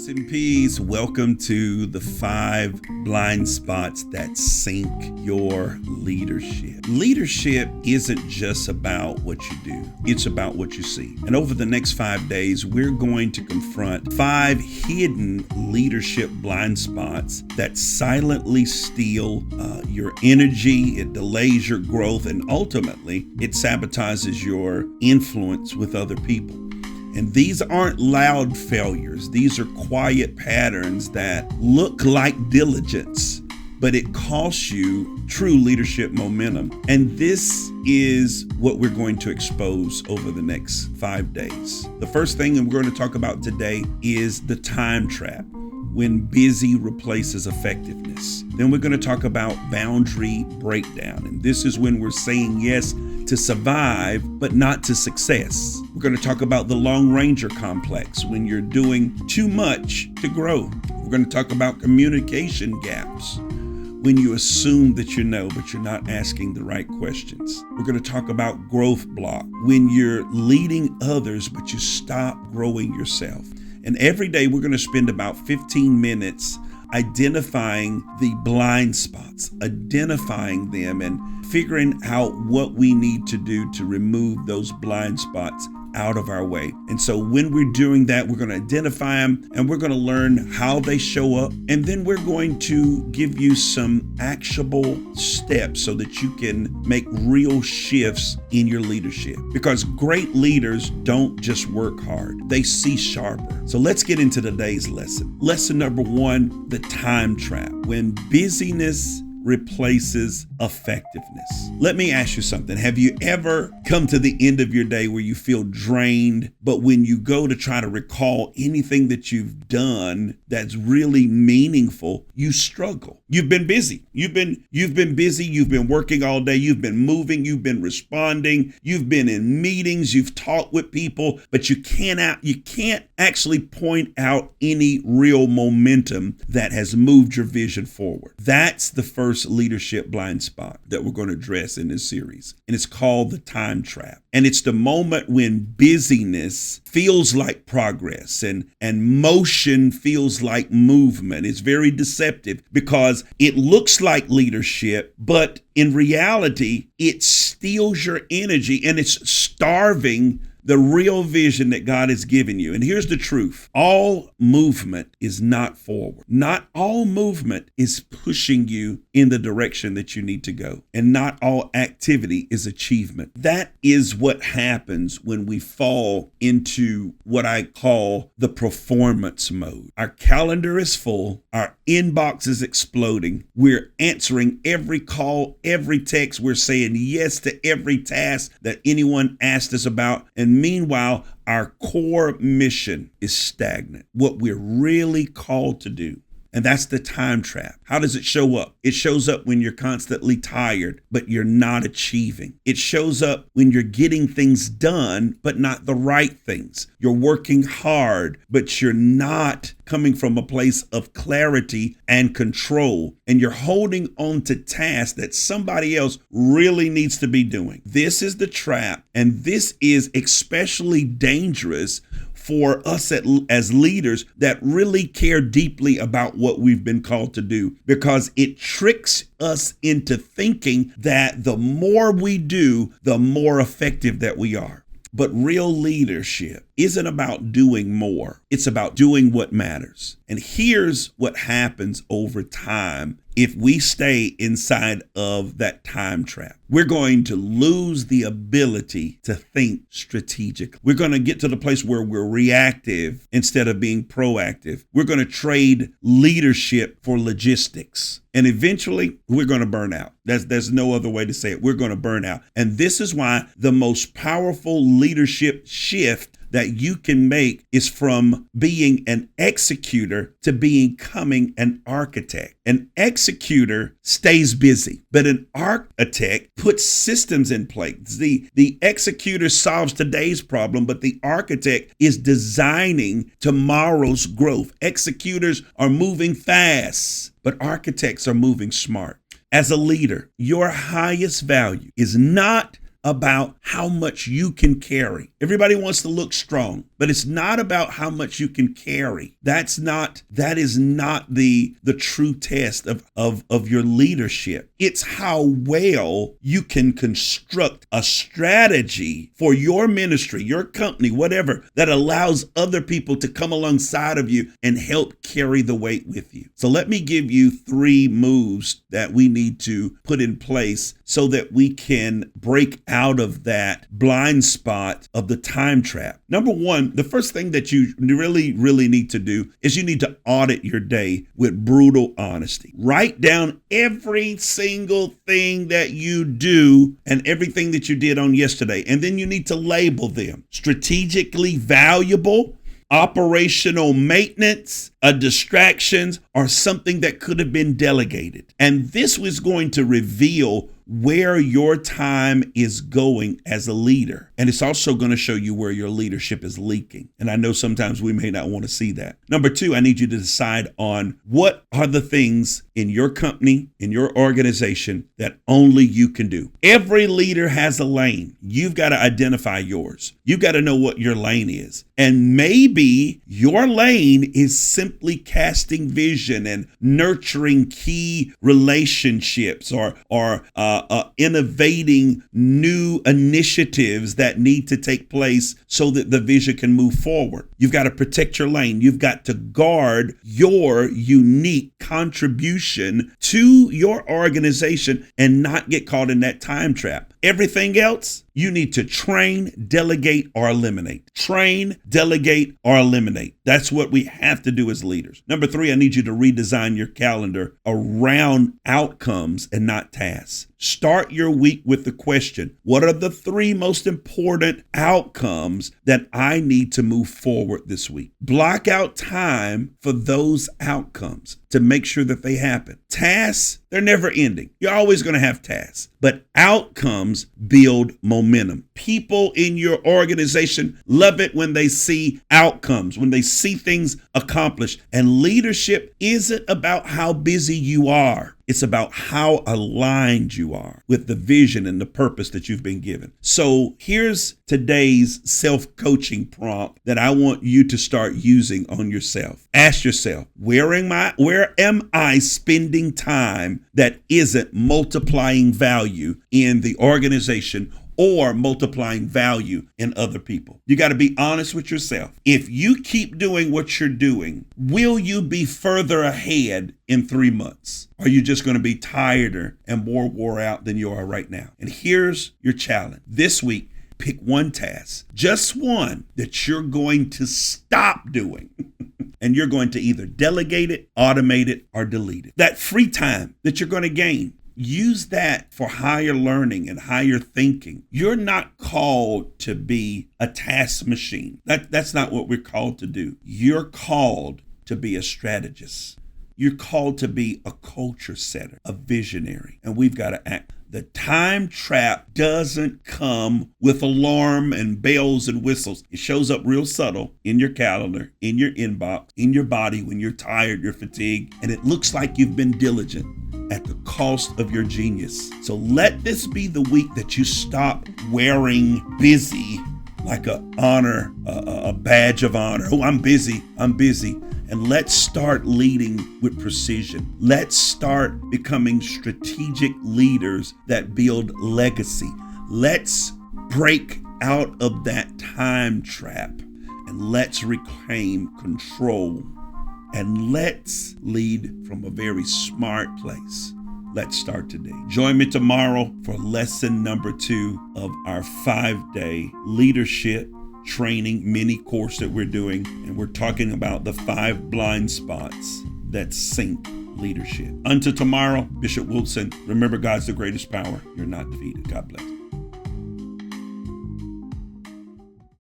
Grace and peace. Welcome to the 5 blind spots that sink your leadership. Leadership isn't just about what you do, it's about what you see. And over the next 5 days, we're going to confront 5 hidden leadership blind spots that silently steal your energy, it delays your growth, and ultimately, it sabotages your influence with other people. And these aren't loud failures. These are quiet patterns that look like diligence, but it costs you true leadership momentum. And this is what we're going to expose over the next 5 days. The first thing that we're going to talk about today is the time trap, when busy replaces effectiveness. Then we're going to talk about boundary breakdown. And this is when we're saying yes to survive, but not to success. We're going to talk about the Lone Ranger complex, when you're doing too much to grow. We're going to talk about communication gaps, when you assume that you know, but you're not asking the right questions. We're going to talk about growth block, when you're leading others, but you stop growing yourself. And every day we're going to spend about 15 minutes identifying the blind spots, identifying them and figuring out what we need to do to remove those blind spots out of our way. And so when we're doing that, we're going to identify them and we're going to learn how they show up. And then we're going to give you some actionable steps so that you can make real shifts in your leadership. Because great leaders don't just work hard, they see sharper. So let's get into today's lesson. Lesson number 1, the time trap, when busyness replaces effectiveness. Let me ask you something. Have you ever come to the end of your day where you feel drained, but when you go to try to recall anything that you've done that's really meaningful, you struggle? You've been busy. You've been busy. You've been working all day. You've been moving. You've been responding. You've been in meetings. You've talked with people, but you can't actually point out any real momentum that has moved your vision forward. That's the first leadership blind spot that we're going to address in this series. And it's called the time trap. And it's the moment when busyness feels like progress and motion feels like movement. It's very deceptive because it looks like leadership, but in reality, it steals your energy and it's starving the real vision that God has given you. And here's the truth. All movement is not forward. Not all movement is pushing you in the direction that you need to go. And not all activity is achievement. That is what happens when we fall into what I call the performance mode. Our calendar is full. Our inbox is exploding. We're answering every call, every text. We're saying yes to every task that anyone asked us about. And meanwhile, our core mission is stagnant. What we're really called to do. And that's the time trap. How does it show up? It shows up when you're constantly tired, but you're not achieving. It shows up when you're getting things done, but not the right things. You're working hard, but you're not coming from a place of clarity and control. And you're holding on to tasks that somebody else really needs to be doing. This is the trap. And this is especially dangerous for us as leaders that really care deeply about what we've been called to do, because it tricks us into thinking that the more we do, the more effective that we are. But real leadership isn't about doing more. It's about doing what matters. And here's what happens over time if we stay inside of that time trap. We're going to lose the ability to think strategically. We're going to get to the place where we're reactive instead of being proactive. We're going to trade leadership for logistics. And eventually, we're going to burn out. There's no other way to say it. We're going to burn out. And this is why the most powerful leadership shift that you can make is from being an executor to becoming an architect. An executor stays busy, but an architect puts systems in place. The executor solves today's problem, but the architect is designing tomorrow's growth. Executors are moving fast, but architects are moving smart. As a leader, your highest value is not about how much you can carry. Everybody wants to look strong, but it's not about how much you can carry. That is not the true test of your leadership. It's how well you can construct a strategy for your ministry, your company, whatever, that allows other people to come alongside of you and help carry the weight with you. So let me give you 3 moves that we need to put in place so that we can break out of that blind spot of the time trap. Number 1, the first thing that you really, really need to do is you need to audit your day with brutal honesty. Write down every single thing that you do and everything that you did on yesterday. And then you need to label them: strategically valuable, operational maintenance, distractions, or something that could have been delegated. And this was going to reveal where your time is going as a leader. And it's also going to show you where your leadership is leaking. And I know sometimes we may not want to see that. Number 2, I need you to decide on what are the things in your company, in your organization, that only you can do. Every leader has a lane. You've got to identify yours. You've got to know what your lane is. And maybe your lane is simply casting vision and nurturing key relationships, or innovating new initiatives that need to take place so that the vision can move forward. You've got to protect your lane. You've got to guard your unique contribution to your organization and not get caught in that time trap. Everything else, you need to train, delegate, or eliminate. Train, delegate, or eliminate. That's what we have to do as leaders. Number 3, I need you to redesign your calendar around outcomes and not tasks. Start your week with the question: what are the 3 most important outcomes that I need to move forward this week? Block out time for those outcomes to make sure that they happen. Tasks, they're never ending. You're always going to have tasks, but outcomes build momentum. People in your organization love it when they see outcomes, when they see things accomplished. And leadership isn't about how busy you are. It's about how aligned you are with the vision and the purpose that you've been given. So here's today's self-coaching prompt that I want you to start using on yourself. Ask yourself, where am I spending time that isn't multiplying value in the organization or multiplying value in other people? You got to be honest with yourself. If you keep doing what you're doing, will you be further ahead in 3 months? Or are you just going to be tireder and more wore out than you are right now? And here's your challenge. This week, pick one task, just one, that you're going to stop doing. And you're going to either delegate it, automate it, or delete it. That free time that you're going to gain, use that for higher learning and higher thinking. You're not called to be a task machine. That's not what we're called to do. You're called to be a strategist. You're called to be a culture setter, a visionary, and we've got to act. The time trap doesn't come with alarm and bells and whistles. It shows up real subtle in your calendar, in your inbox, in your body when you're tired, you're fatigued, and it looks like you've been diligent at the cost of your genius. So let this be the week that you stop wearing busy like a badge of honor. Oh, I'm busy. And let's start leading with precision. Let's start becoming strategic leaders that build legacy. Let's break out of that time trap and let's reclaim control. And let's lead from a very smart place. Let's start today. Join me tomorrow for lesson number 2 of our 5-day leadership training mini course that we're doing. And we're talking about the 5 blind spots that sink leadership. Until tomorrow, Bishop Wilson, remember, God's the greatest power. You're not defeated. God bless.